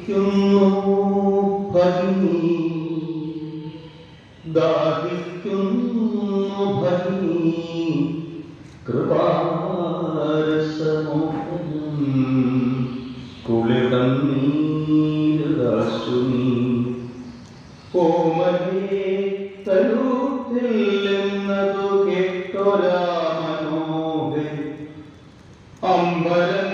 ദാഹിക്കുന്നു ഭഗിനി, ദാഹിക്കുന്നു ഭഗിനി, കൃപാരസമോഹം കുളിർന്നീരുദാശുനി. ഓമനേ തരൂത്തിൽ എന്നതു കേട്ടൊരാ മനോഹരി അമ്പരന്നോദിനാൾ.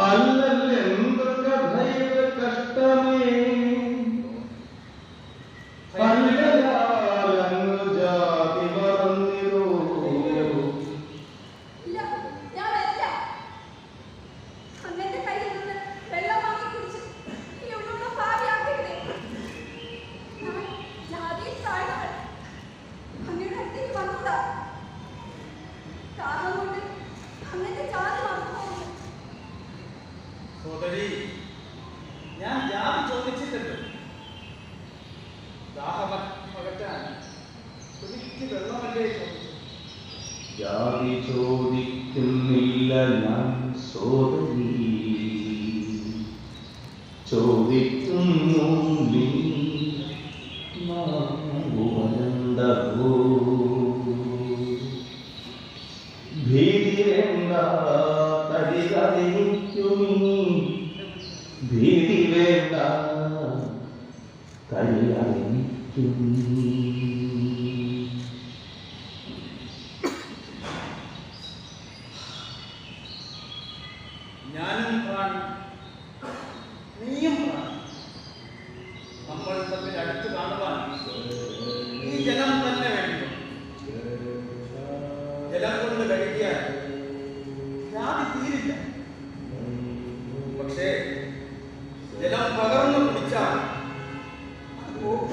അല്ലല്ലെന്തൊക്കെ ഭൈര കഷ്ടമേ, അല്ലലാലങ്ങു ജാതി മറന്നിരോ. സോദരി, ഞാൻ ജാതി ചോദിച്ചിട്ടുണ്ട്. ദാഹമകറ്റാൻ എനിക്ക് വെള്ളമല്ലേ ചോദിച്ചു. ജാതി ചോദിക്കുന്നില്ല ഞാൻ സോദരി, ചോദിക്കുന്നു നീ നാവുവനന്തഭൂ. ഭീതി വേണ്ട തടികണിക്കുമീ, ഭീതി വേണ്ട തടികണിക്കുമീ. ഞാനും പ്രാണി, നീയും പ്രാണി. നമ്മൾ തമ്മിൽ അടുത്ത് കാണുവാൻ ഈ ജലം തന്നെ വേണ്ടി. ജലം കൊണ്ട് കഴിക്കാൻ ജാതി തീരില്ല. പക്ഷേ ജലം പകർന്നു കുടിച്ചാൽ അത് പോകും.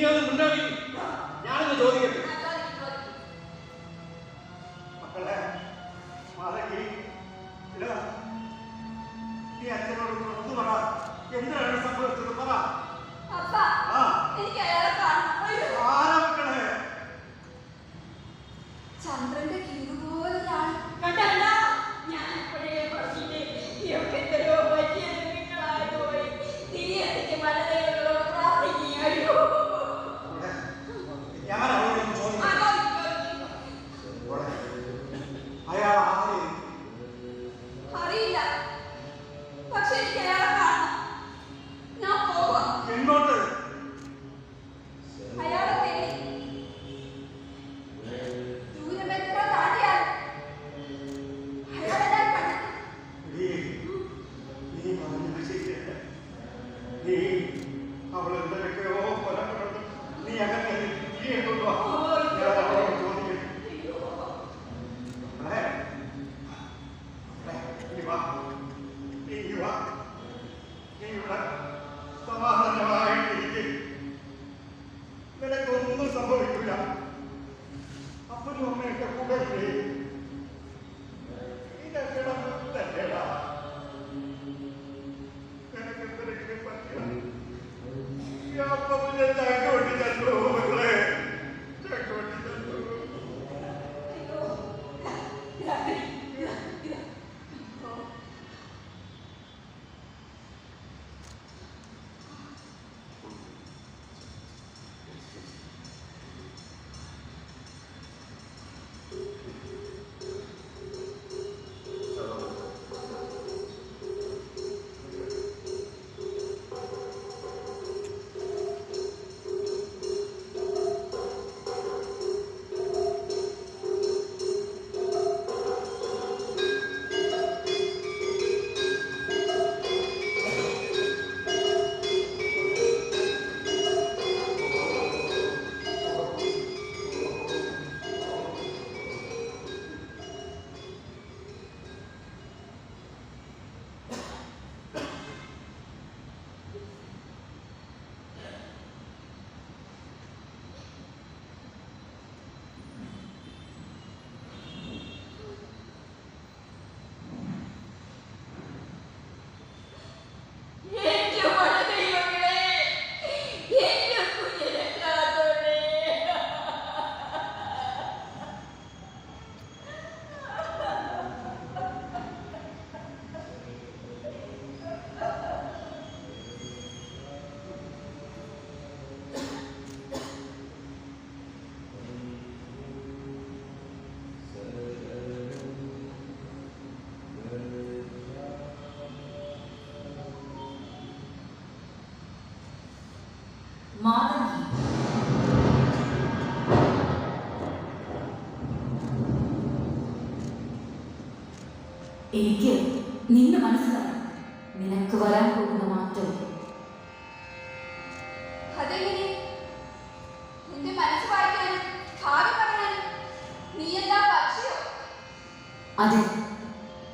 നീ അത് മുന്നോട്ട് ഞാനൊന്ന് ചോദിക്കട്ടെ. മക്കളെ മാതകി, നീ അച്ഛനോട് തുറന്നു പറ, എന്താണ് സംഭവിച്ചത്? പറ. ആരാ മക്കളെ? ചന്ദ്രന്റെ കിരുപോലെ കണ്ടല്ല. ഞാൻ ഇപ്പോഴേ പറഞ്ഞില്ലേ, ഇയൊക്കെ എന്തോ പറ്റിയത് നിങ്ങളായതുപോയി. നീ എനിക്ക് മനസ്സിലോട് പ്രാർത്ഥിക്കുകയോ? ഞാൻ അവരോട് ചോദിക്കും, അയാൾ ആര്? അറിയില്ല, പക്ഷെ എനിക്ക് അയാളെ കാണണം. ഞാൻ പോവാം. എങ്ങോട്ട്? അയാളെ തേടി. ദൂരം എത്ര താണ്ടിയാൽ അയാളെ ഞാൻ കണ്ടെത്തും. നീ പറഞ്ഞത് ശരിയല്ല. നീ അവൾ എന്തൊക്കെയോ കൊലപ്പെടുന്നു. നീ അങ്ങനെ നീ കൊണ്ടുവാ. ഞാൻ അവളോട് ചോദിക്കട്ടെ. നീ വാ, നീ വാ, നീ ഇവിടെ സമാധാനമായിട്ടിരിക്കും. നിനക്കൊന്നും സംഭവിക്കില്ല. അപ്പനും അമ്മയൊക്കെ കൂടെ ഇല്ലേ? ഇതൊക്കെ തന്നെടാ. നിനക്ക് എന്തെങ്കിലും പറ്റില്ല. ഈ അപ്പനെ ചാക്ക് വെട്ടി തന്നോ മക്കളെ, ചാക്ക് വെട്ടി തന്നോ. മാതങ്കി, എനിക്ക് നിന്റെ മനസ്സിലായി. നിനക്ക് വരാൻ പോകുന്ന മാറ്റം. അതെങ്ങനെ? നിന്റെ മനസ്സ് വായിക്കാനും ഭാവി പറയാനും നീ എന്താ പക്ഷിയോ? അതെ,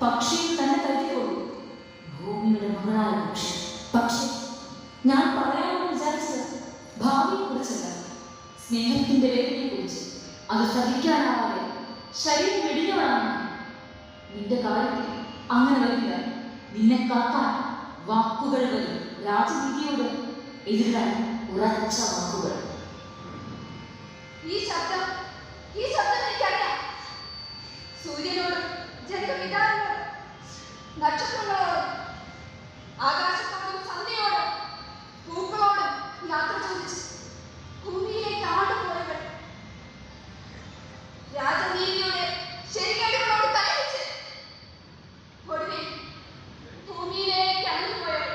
പക്ഷിയും തന്നെ കരുതിക്കോളൂ. ഭൂമിയുടെ മകളായ പക്ഷി. പക്ഷി ഞാൻ പറയാമെന്ന് വിചാരിച്ചത് ഭാവിയെ കുറിച്ചല്ല, സ്നേഹത്തിന്റെ വേദനയെ കുറിച്ച്. അത് സഹിക്കാനാവാതെ ശരീരം വെടിഞ്ഞവളാണ്. നിന്റെ കാര്യത്തിൽ അങ്ങനെ വരില്ല. നിന്നെ കാക്കാൻ വാക്കുകൾ വരും. രാജനീതിയോട് എതിരാൻ ഉറച്ച വാക്കുകൾ. ഈ ശബ്ദം എനിക്കറിയാം. സൂര്യനോടും ജന്മപിതാവിനോടും നക്ഷത്രങ്ങളോടും ആകാശത്തോടും സന്ധ്യയോടും പൂക്കളോടും യാത്ര ചോദിച്ച് ഭൂമിയിലേക്ക് ആണ്ടുപോയവൾ. രാജനീതിയുടെ ശരികേടുകളോട് കലഹിച്ച് ഒടുവിൽ ഭൂമിയിലേക്ക് അണഞ്ഞുപോയവൾ.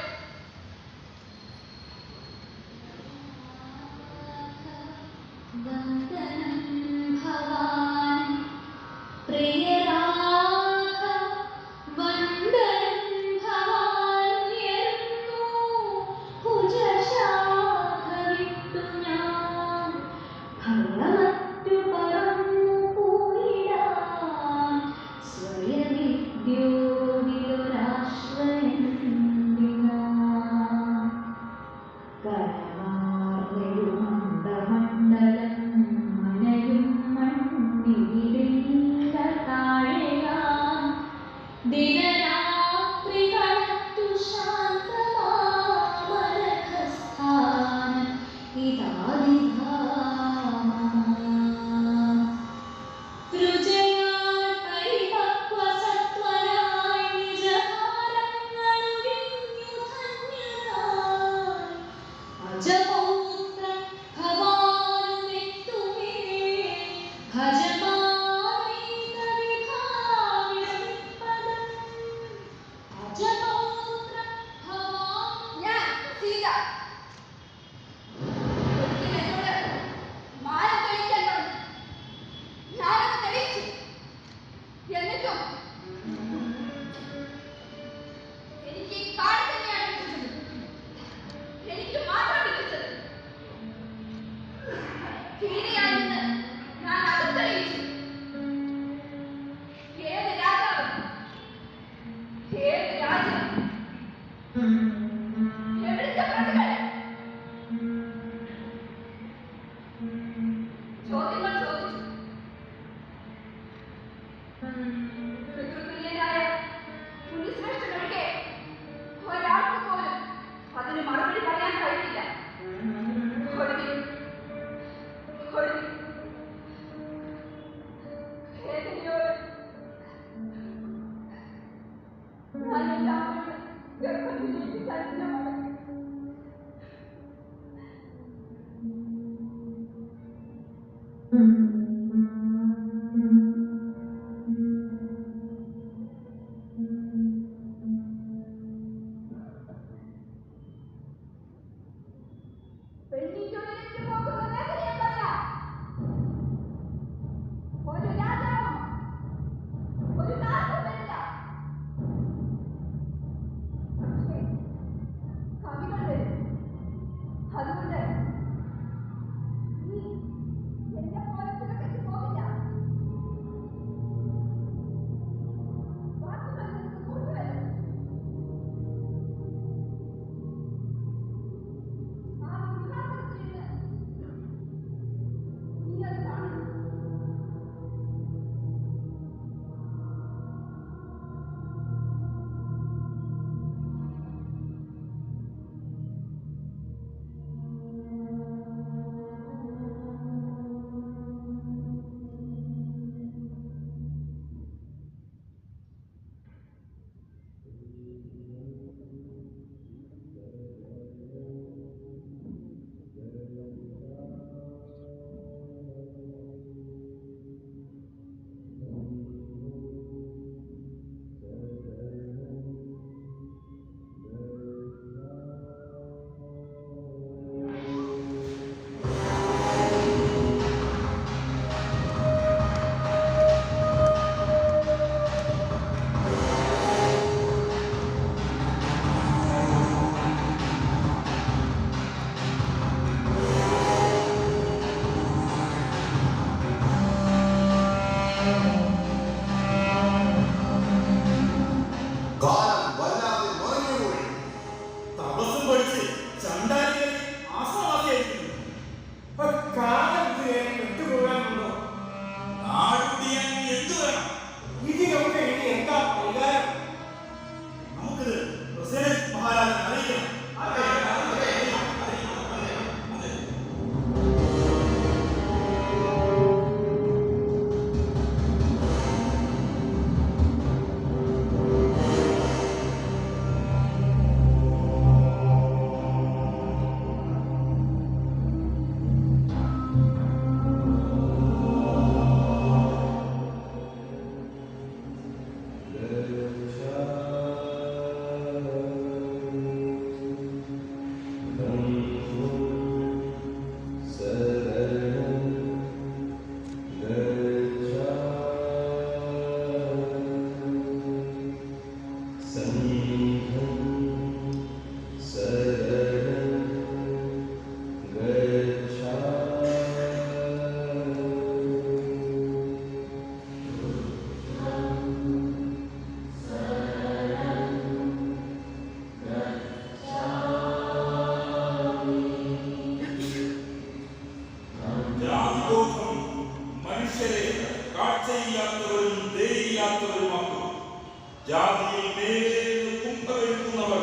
ജാതിയിൽ മേലെ കുംഭകഴിക്കുന്നവർ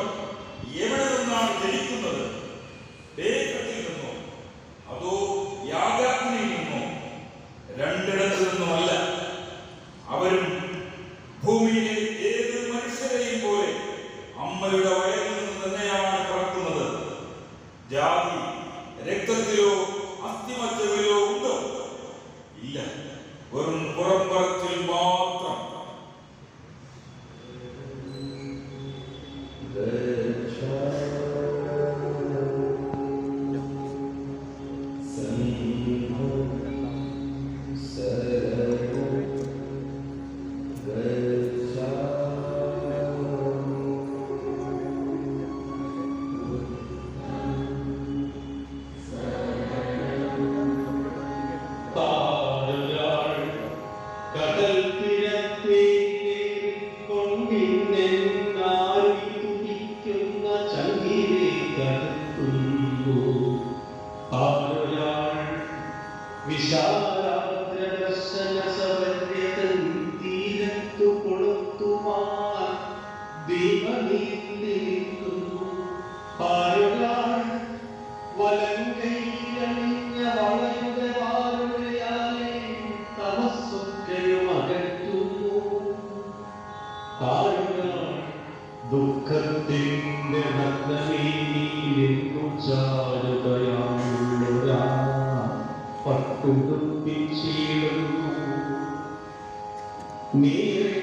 എവിടെ നിന്നാണ് ജനിക്കുന്നത്? ബേക്കത്തിൽ നിന്നോ അതോ വിശാലാദ്രദർശന സവര്യതൻ തീരത്തു കൊളുത്തുവാൻ ദീപനീന്തിരിക്കുന്നു. ആരുകൾ വലങ്കൈയിലണിഞ്ഞ വളയുടെ വാരുടയാലെ തമസ്സൊക്കെയും അകറ്റുന്നു. ആരുകൾ ദുഃഖത്തിന്റെ നഗ്നമേനിയിലെങ്ങു ചാരുകയാണുള്ളൊരാ പട്ടുടുപ്പിച്ചിടുന്നു. നീരേ